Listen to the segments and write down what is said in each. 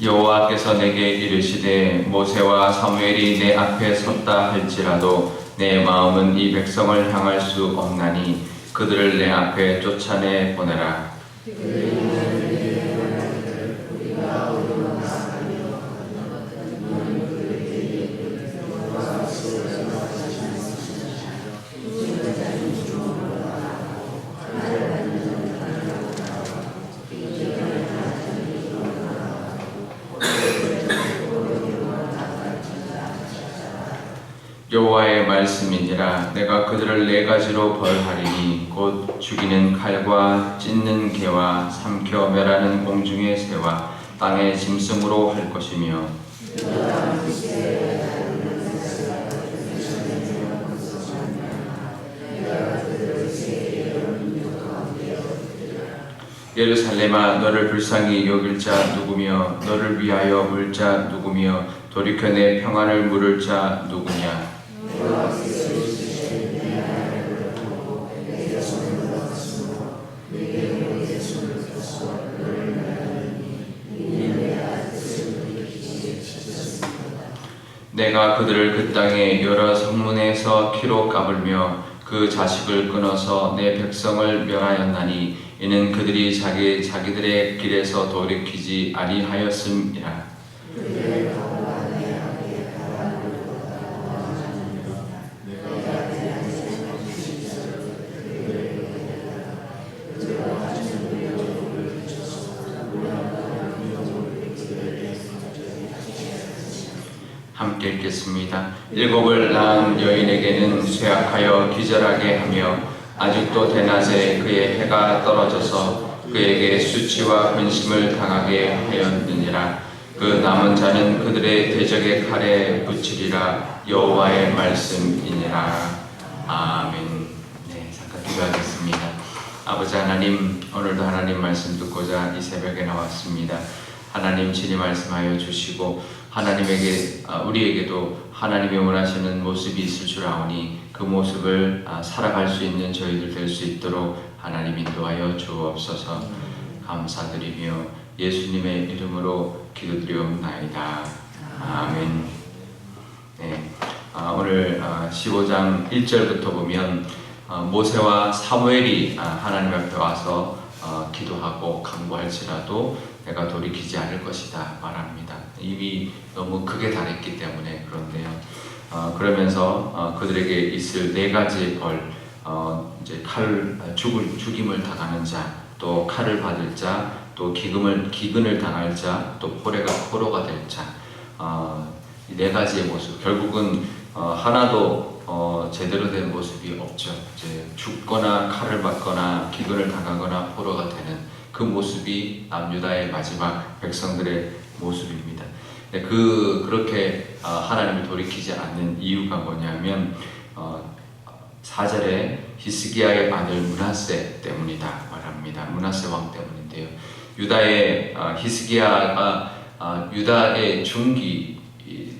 여호와께서 내게 이르시되 모세와 사무엘이 내 앞에 섰다 할지라도 내 마음은 이 백성을 향할 수 없나니 그들을 내 앞에 쫓아내 보내라. 여호와의 말씀이니라. 내가 그들을 네 가지로 벌하리니 곧 죽이는 칼과 찢는 개와 삼켜 멸하는 공중의 새와 땅의 짐승으로 할 것이며 예루살렘아 너를 불쌍히 여길 자 누구며 너를 위하여 울 자 누구며 돌이켜 내 평안을 물을 자 누구냐. 내가 그들을 그 땅의 여러 성문에서 키로 까불며 그 자식을 끊어서 내 백성을 멸하였나니 이는 그들이 자기들의 길에서 돌이키지 아니하였음이라. 함께 읽겠습니다. 일곱을 낳은 여인에게는 쇠약하여 기절하게 하며 아직도 대낮에 그의 해가 떨어져서 그에게 수치와 근심을 당하게 하였느니라. 그 남은 자는 그들의 대적의 칼에 붙이리라. 여호와의 말씀이니라. 아멘. 네, 잠깐 기도하겠습니다. 아버지 하나님, 오늘도 하나님 말씀 듣고자 이 새벽에 나왔습니다. 하나님 친히 말씀하여 주시고 하나님에게 우리에게도 하나님의 원하시는 모습이 있을 줄 아오니 그 모습을 살아갈 수 있는 저희들 될 수 있도록 하나님 인도하여 주옵소서. 감사드리며 예수님의 이름으로 기도드리옵나이다. 아멘. 네, 오늘 15장 1절부터 보면 모세와 사무엘이 하나님 앞에 와서 기도하고 간구할지라도 내가 돌이키지 않을 것이다 말합니다. 이미 너무 크게 당했기 때문에 그런데요. 그러면서 그들에게 있을 네 가지 벌, 이제 죽임을 당하는 자, 또 칼을 받을 자, 또 기근을 당할 자, 또 포로가 될 자, 이 네 가지의 모습. 결국은 하나도 제대로 된 모습이 없죠. 이제 죽거나 칼을 받거나 기근을 당하거나 포로가 되는 그 모습이 남유다의 마지막 백성들의 모습입니다. 그렇게 하나님을 돌이키지 않는 이유가 뭐냐면 4절에 히스기야의 아들 므낫세 때문이다 말합니다. 므낫세 왕 때문인데요. 유다의 히스기야가 유다의 중기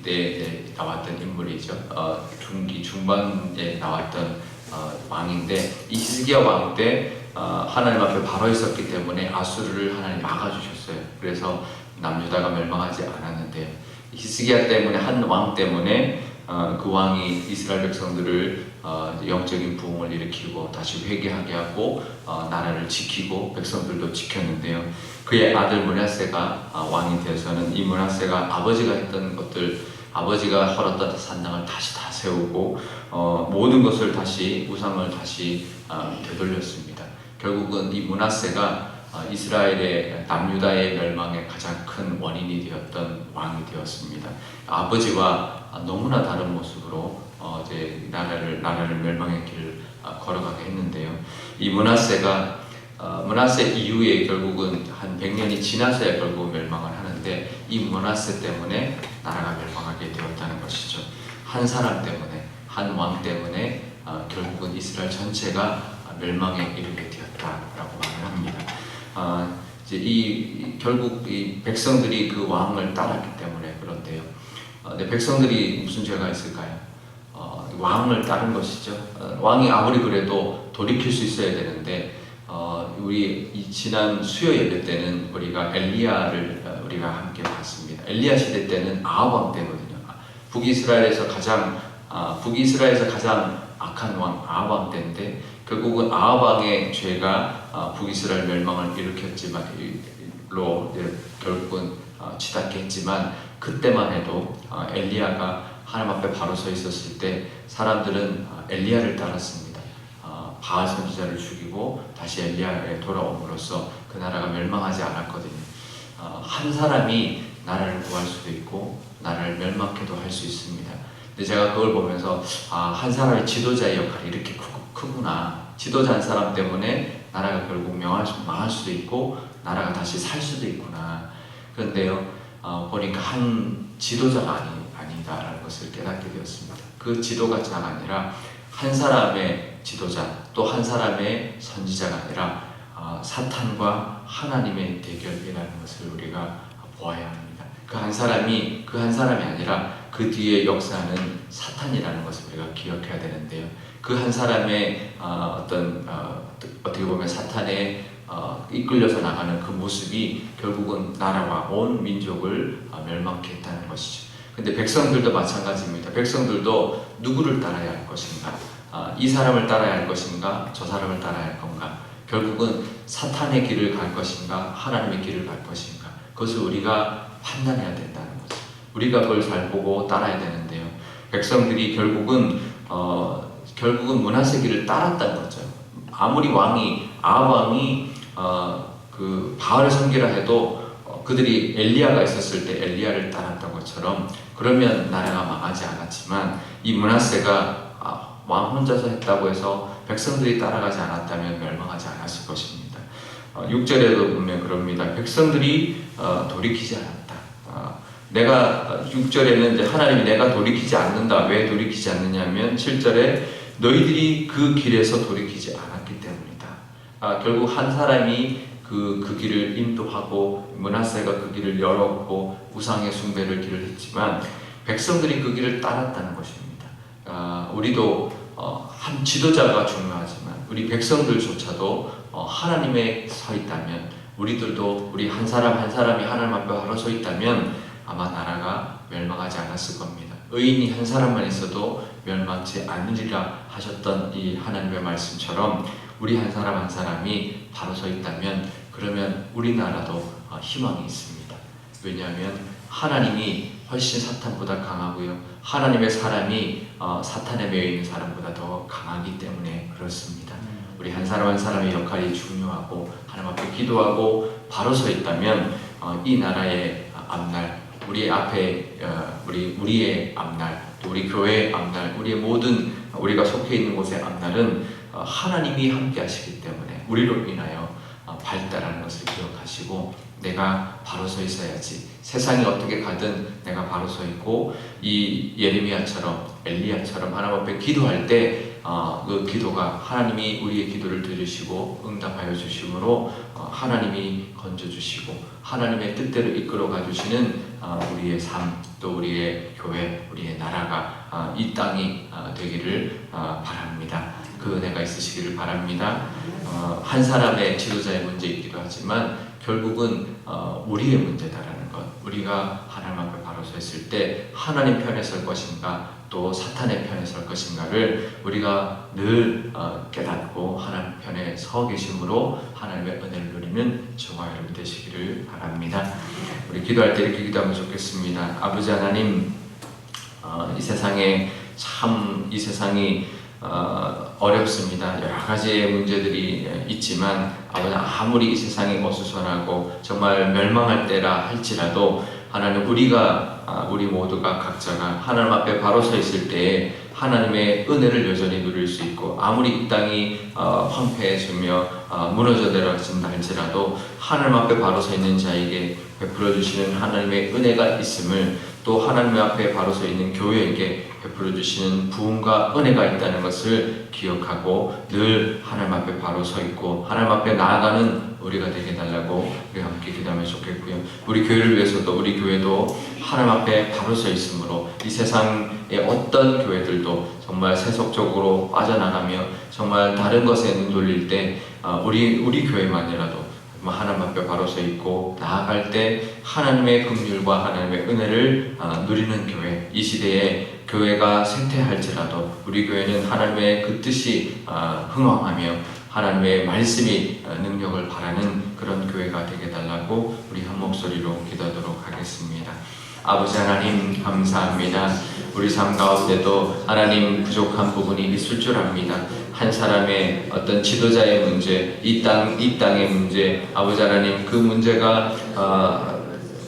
때 나왔던 인물이죠. 중기 중반에 나왔던 왕인데 이 히스기야 왕 때 하나님 앞에 바로 있었기 때문에 아수르를 하나님 막아주셨어요. 그래서 남유다가 멸망하지 않았는데요. 히스기야 때문에 한 왕 때문에 그 왕이 이스라엘 백성들을 영적인 부흥을 일으키고 다시 회개하게 하고 나라를 지키고 백성들도 지켰는데요. 그의 아들 므낫세가 왕이 되어서는 이 므낫세가 아버지가 했던 것들, 아버지가 헐었던 산당을 다시 다 세우고 모든 것을 다시 우상을 다시 되돌렸습니다. 결국은 이 므낫세가 이스라엘의 남유다의 멸망의 가장 큰 원인이 되었던 왕이 되었습니다. 아버지와 너무나 다른 모습으로 이제 나라를 멸망의 길을 걸어가게 했는데요. 이 므낫세 이후에 결국은 한 100년이 지나서야 결국 멸망을 하는데 이 므낫세 때문에 나라가 멸망하게 되었다는 것이죠. 한 사람 때문에, 한 왕 때문에 결국은 이스라엘 전체가 멸망에 이르게 되었다라고 말을 합니다. 이제 결국 이 백성들이 그 왕을 따랐기 때문에 그런데요. 백성들이 무슨 죄가 있을까요? 왕을 따른 것이죠. 왕이 아무리 그래도 돌이킬 수 있어야 되는데 우리 지난 수요 예배 때는 우리가 엘리야를 우리가 함께 봤습니다. 엘리야 시대 때는 아합 왕 때거든요. 북이스라엘에서 가장 악한 왕 아합 왕 때인데, 결국은 아합 왕의 죄가 북이스라엘 멸망을 일으켰지만 결국은 치닫게 했지만, 그때만 해도 엘리야가 하나님 앞에 바로 서 있었을 때 사람들은 엘리야를 따랐습니다. 바알 선지자를 죽이고 다시 엘리야에 돌아옴으로써 그 나라가 멸망하지 않았거든요. 한 사람이 나라를 구할 수도 있고 나라를 멸망케도 할 수 있습니다. 근데 제가 그걸 보면서 한 사람의 지도자의 역할이 이렇게 크구나. 지도자 한 사람 때문에 나라가 결국 망할 수도 있고 나라가 다시 살 수도 있구나. 그런데요, 보니까 한 지도자가 아니다라는 것을 깨닫게 되었습니다. 그 지도자가 아니라 한 사람의 지도자, 또 한 사람의 선지자가 아니라 사탄과 하나님의 대결이라는 것을 우리가 보아야 합니다. 그 한 사람이 아니라 그 뒤에 역사하는 사탄이라는 것을 우리가 기억해야 되는데요. 그 한 사람의 어떻게 보면 사탄에 이끌려서 나가는 그 모습이 결국은 나라와 온 민족을 멸망케 했다는 것이죠. 근데 백성들도 마찬가지입니다. 백성들도 누구를 따라야 할 것인가? 이 사람을 따라야 할 것인가? 저 사람을 따라야 할 건가? 결국은 사탄의 길을 갈 것인가? 하나님의 길을 갈 것인가? 그것을 우리가 판단해야 된다는 거죠. 우리가 그걸 잘 보고 따라야 되는데요. 백성들이 결국은 므낫세 길을 따랐다는 거죠. 아무리 아합 왕이 그 바알을 섬기라 해도 그들이 엘리야가 있었을 때 엘리야를 따랐던 것처럼, 그러면 나라가 망하지 않았지만, 이 므낫세가 왕 혼자서 했다고 해서 백성들이 따라가지 않았다면 멸망하지 않았을 것입니다. 6절에도 보면 그럽니다. 백성들이 돌이키지 않았다. 6절에는 이제 하나님이 내가 돌이키지 않는다. 왜 돌이키지 않느냐면 7절에 너희들이 그 길에서 돌이키지 않았기 때문이다. 결국 한 사람이 그 길을 인도하고 므낫세가 그 길을 열었고 우상의 숭배를 길을 했지만 백성들이 그 길을 따랐다는 것입니다. 우리도 한 지도자가 중요하지만 우리 백성들조차도 하나님에 서 있다면, 우리들도 우리 한 사람이 하나님 앞에 바로 서 있다면 아마 나라가 멸망하지 않았을 겁니다. 의인이 한 사람만 있어도 멸망치 않으리라 하셨던 이 하나님의 말씀처럼 우리 한 사람이 바로 서 있다면, 그러면 우리나라도 희망이 있습니다. 왜냐하면 하나님이 훨씬 사탄보다 강하고요, 하나님의 사람이 사탄에 매여 있는 사람보다 더 강하기 때문에 그렇습니다. 우리 한 사람의 역할이 중요하고 하나님 앞에 기도하고 바로 서 있다면 이 나라의 앞날, 우리 앞에 우리의 앞날, 또 우리 교회의 앞날, 우리의 모든 우리가 속해 있는 곳의 앞날은 하나님이 함께 하시기 때문에 우리로 인하여 발달하는 것을 기억하시고, 내가 바로 서 있어야지, 세상이 어떻게 가든 내가 바로 서 있고, 이 예레미야처럼 엘리야처럼 하나님 앞에 기도할 때 그 기도가 하나님이 우리의 기도를 들으시고 응답하여 주심으로 하나님이 건져주시고 하나님의 뜻대로 이끌어가 주시는 우리의 삶, 또 우리의 교회, 우리의 나라가 이 땅이 되기를 바랍니다. 그 은혜가 있으시기를 바랍니다. 한 사람의 지도자의 문제이기도 하지만 결국은 우리의 문제다라는 것, 우리가 하나님 앞에 바로 서 있을 때 하나님 편에 설 것인가 또 사탄의 편에 설 것인가를 우리가 늘 깨닫고 하나님 편에 서 계심으로 하나님의 은혜를 누리는 저와 여러분 되시기를 바랍니다. 우리 기도할 때 이렇게 기도하면 좋겠습니다. 아버지 하나님, 이 세상이 어렵습니다. 여러 가지의 문제들이 있지만 아무리 이 세상이 어수선하고 정말 멸망할 때라 할지라도 하나님, 우리 모두가 각자가 하나님 앞에 바로 서 있을 때에 하나님의 은혜를 여전히 누릴 수 있고, 아무리 이 땅이 황폐해지며 무너져 내려진다 할지라도 하나님 앞에 바로 서 있는 자에게 베풀어 주시는 하나님의 은혜가 있음을, 또 하나님 앞에 바로 서 있는 교회에게 베풀어 주시는 부흥과 은혜가 있다는 것을 기억하고 늘 하나님 앞에 바로 서 있고 하나님 앞에 나아가는 우리가 되게 해달라고 우리 함께 기도하면 좋겠고요. 우리 교회를 위해서도, 우리 교회도 하나님 앞에 바로 서 있으므로 이 세상의 어떤 교회들도 정말 세속적으로 빠져나가며 정말 다른 것에 눈 돌릴 때 우리 교회만이라도 하나님 앞에 바로 서 있고 나아갈 때 하나님의 긍휼과 하나님의 은혜를 누리는 교회, 이 시대에 교회가 쇠퇴할지라도 우리 교회는 하나님의 그 뜻이 흥왕하며 하나님의 말씀이 능력을 바라는 그런 교회가 되게 달라고 우리 한 목소리로 기도하도록 하겠습니다. 아버지 하나님 감사합니다. 우리 삶 가운데도 하나님 부족한 부분이 있을 줄 압니다. 한 사람의 어떤 지도자의 문제, 이 땅의 문제, 아버지 하나님 그 문제가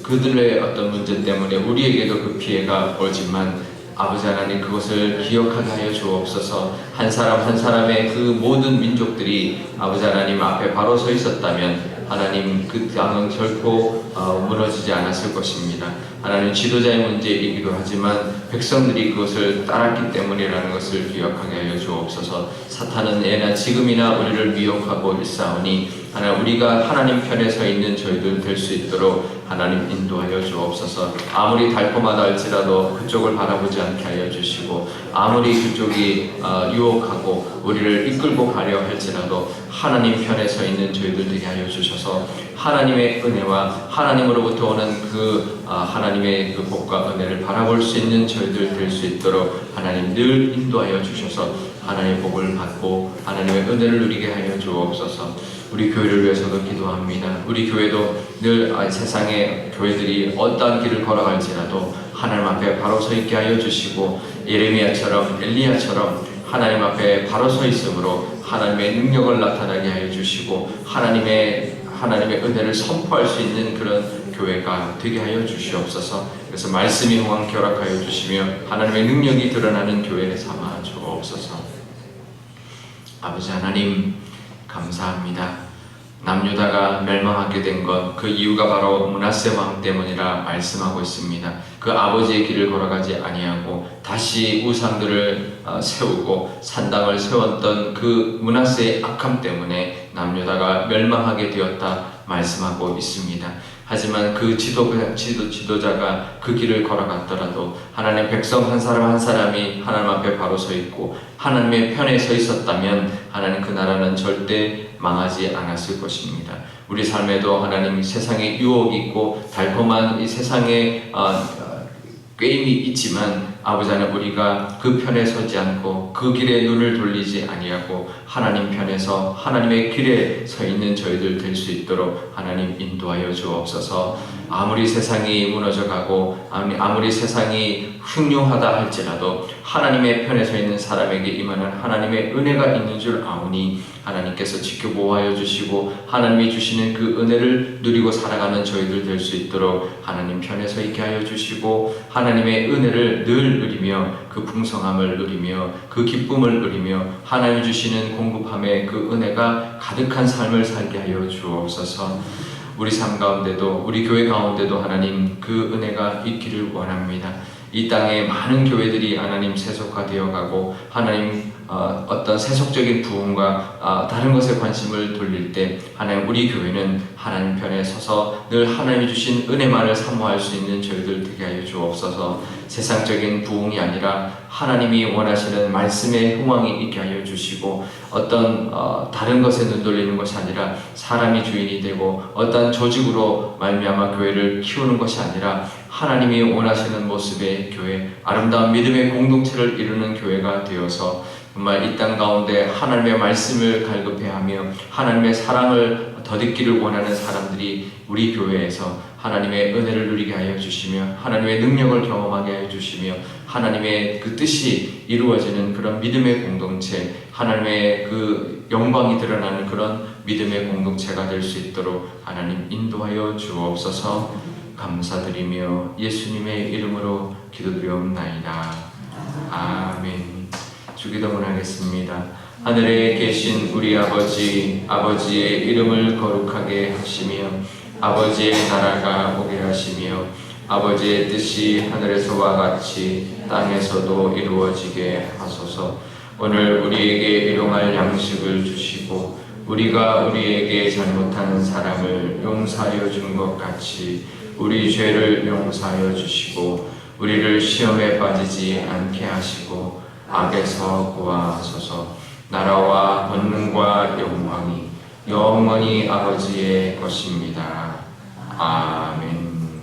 그들의 어떤 문제 때문에 우리에게도 그 피해가 오지만 아버지 하나님 그것을 기억하게 하여 주옵소서. 한 사람 한 사람의 그 모든 민족들이 아버지 하나님 앞에 바로 서 있었다면 하나님 그 땅은 결코 무너지지 않았을 것입니다. 하나님 지도자의 문제이기도 하지만 백성들이 그것을 따랐기 때문이라는 것을 기억하게 하여 주옵소서. 사탄은 예나 지금이나 우리를 미혹하고 일사오니 하나님 우리가 하나님 편에 서 있는 저희들 될 수 있도록 하나님 인도하여 주옵소서. 아무리 달콤하다 할지라도 그쪽을 바라보지 않게 하여 주시고 아무리 그쪽이 유혹하고 우리를 이끌고 가려 할지라도 하나님 편에 서 있는 저희들 되게 하여 주셔서 하나님의 은혜와 하나님으로부터 오는 그 하나님의 그 복과 은혜를 바라볼 수 있는 저희들 될 수 있도록 하나님 늘 인도하여 주셔서 하나님의 복을 받고 하나님의 은혜를 누리게 하여 주옵소서. 우리 교회를 위해서도 기도합니다. 우리 교회도 늘 세상의 교회들이 어떠한 길을 걸어갈지라도 하나님 앞에 바로 서 있게 하여 주시고 예레미야처럼 엘리야처럼 하나님 앞에 바로 서 있으므로 하나님의 능력을 나타나게 하여 주시고 하나님의 은혜를 선포할 수 있는 그런 교회가 되게 하여 주시옵소서. 그래서 말씀이 흥왕케 허락하여 주시며 하나님의 능력이 드러나는 교회 삼아 주옵소서. 아버지 하나님 감사합니다. 남유다가 멸망하게 된 것 그 이유가 바로 므낫세 왕 때문이라 말씀하고 있습니다. 그 아버지의 길을 걸어가지 아니하고 다시 우상들을 세우고 산당을 세웠던 그 므낫세의 악함 때문에 남유다가 멸망하게 되었다 말씀하고 있습니다. 하지만 그 지도자가 그 길을 걸어갔더라도 하나님의 백성 한 사람 한 사람이 하나님 앞에 바로 서 있고 하나님의 편에 서 있었다면 하나님 그 나라는 절대 망하지 않았을 것입니다. 우리 삶에도 하나님 세상에 유혹이 있고 달콤한 이 세상에 꾀임이 있지만 아버지 하나님 우리가 그 편에 서지 않고 그 길에 눈을 돌리지 아니하고 하나님 편에서 하나님의 길에 서 있는 저희들 될 수 있도록 하나님 인도하여 주옵소서. 아무리 세상이 무너져가고 아무리 세상이 흉흉하다 할지라도 하나님의 편에 서 있는 사람에게 임하는 하나님의 은혜가 있는 줄 아오니 하나님께서 지켜보호하여 주시고 하나님이 주시는 그 은혜를 누리고 살아가는 저희들 될 수 있도록 하나님 편에 서 있게 하여 주시고 하나님의 은혜를 늘 누리며 그 풍성함을 누리며 그 기쁨을 누리며 하나님이 주시는 공급함의 그 은혜가 가득한 삶을 살게 하여 주옵소서. 우리 삶 가운데도 우리 교회 가운데도 하나님 그 은혜가 있기를 원합니다. 이 땅에 많은 교회들이 하나님 세속화되어 가고 하나님 어떤 세속적인 부흥과 다른 것에 관심을 돌릴 때 하나님 우리 교회는 하나님 편에 서서 늘 하나님이 주신 은혜만을 사모할 수 있는 저희들 되게 하여 주옵소서. 세상적인 부흥이 아니라 하나님이 원하시는 말씀의 흥왕이 있게 하여 주시고 어떤 다른 것에 눈 돌리는 것이 아니라 사람이 주인이 되고 어떤 조직으로 말미암아 교회를 키우는 것이 아니라 하나님이 원하시는 모습의 교회, 아름다운 믿음의 공동체를 이루는 교회가 되어서 정말 이 땅 가운데 하나님의 말씀을 갈급해하며 하나님의 사랑을 더듬기를 원하는 사람들이 우리 교회에서 하나님의 은혜를 누리게 하여 주시며 하나님의 능력을 경험하게 하여 주시며 하나님의 그 뜻이 이루어지는 그런 믿음의 공동체, 하나님의 그 영광이 드러나는 그런 믿음의 공동체가 될 수 있도록 하나님 인도하여 주옵소서. 감사드리며 예수님의 이름으로 기도드리옵나이다. 아멘. 주기도문 하겠습니다. 하늘에 계신 우리 아버지, 아버지의 이름을 거룩하게 하시며 아버지의 나라가 오게 하시며 아버지의 뜻이 하늘에서와 같이 땅에서도 이루어지게 하소서. 오늘 우리에게 일용할 양식을 주시고 우리가 우리에게 잘못한 사람을 용서하여 준 것 같이 우리 죄를 용서하여 주시고 우리를 시험에 빠지지 않게 하시고 악에서 구하소서. 나라와 권능과 영광이 영원히 아버지의 것입니다. 아멘.